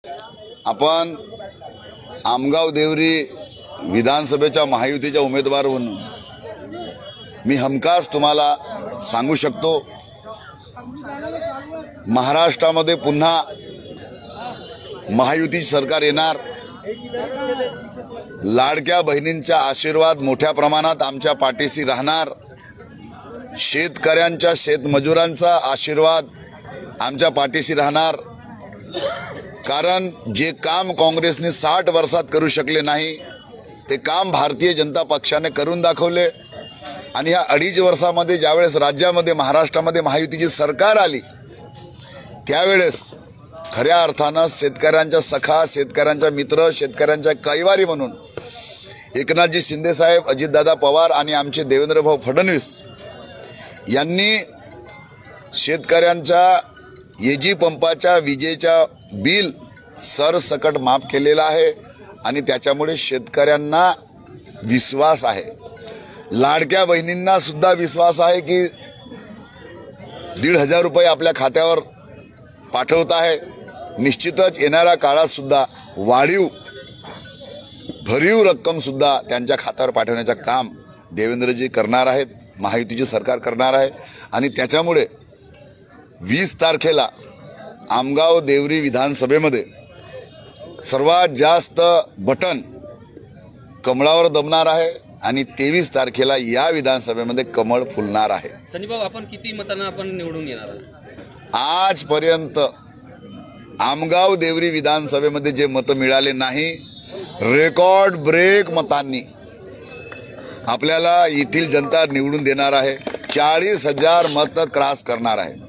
आपण आमगाव देवरी विधानसभेच्या महायुतीच्या उमेदवार म्हणून मी हमखास तुम्हाला सांगू शकतो, महाराष्ट्रामध्ये पुन्हा महायुती सरकार येणार। लाडक्या बहिणींचा आशीर्वाद मोठ्या प्रमाणात आमच्या पाठीशी राहणार। शेतकऱ्यांच्या शेतमजुरांचा आशीर्वाद आमच्या पाठीशी राहणार। कारण जे काम काँग्रेसने 60 वर्षात करू शकले नाही ते काम भारतीय जनता पक्षाने करून दाखवले। आणि या 2.5 वर्षामध्ये ज्यावेळेस राज्यामध्ये महाराष्ट्रामध्ये महायुतीची सरकार आली त्यावेळेस खऱ्या अर्थानं शेतकऱ्यांचा सखा, शेतकऱ्यांचा मित्र, शेतकऱ्यांचा कैवारी म्हणून एकनाथजी शिंदे साहेब, अजितदादा पवार आणि आमचे देवेंद्रभाऊ फडणवीस यांनी शेतकऱ्यांच्या एजी पंपाच्या विजेच्या बिल सरसकट माफ केलेला आहे। आणि त्याच्यामुळे शेतकऱ्यांना विश्वास आहे, लाडक्या बहिणींना सुद्धा विश्वास आहे की 1,500 रुपये आपल्या खात्यावर पाठवत आहे। निश्चितच येणाऱ्या काळात सुद्धा भरीव रक्कम सुद्धा त्यांच्या खात्यावर पाठवण्याचं काम देवेंद्रजी करणार आहेत, महायुतीचे सरकार करणार आहे। आणि त्याच्यामुळे 20 तारखेला आमगाव देवरी विधानसभेमध्ये सर्वात जास्त बटन कमळावर दमणार आहे आणि 23 तारखेला या विधानसभेमध्ये कमळ फुलणार आहे। संजय भाऊ, आपण किती मतांना आपण निवडून येणार आहात? आजपर्यंत आमगाव देवरी विधानसभेमध्ये जे मत मिळाले नाही, रेकॉर्ड ब्रेक मतांनी आपल्याला येथील जनता निवडून देणार आहे। 40,000 मत क्रॉस करणार आहे।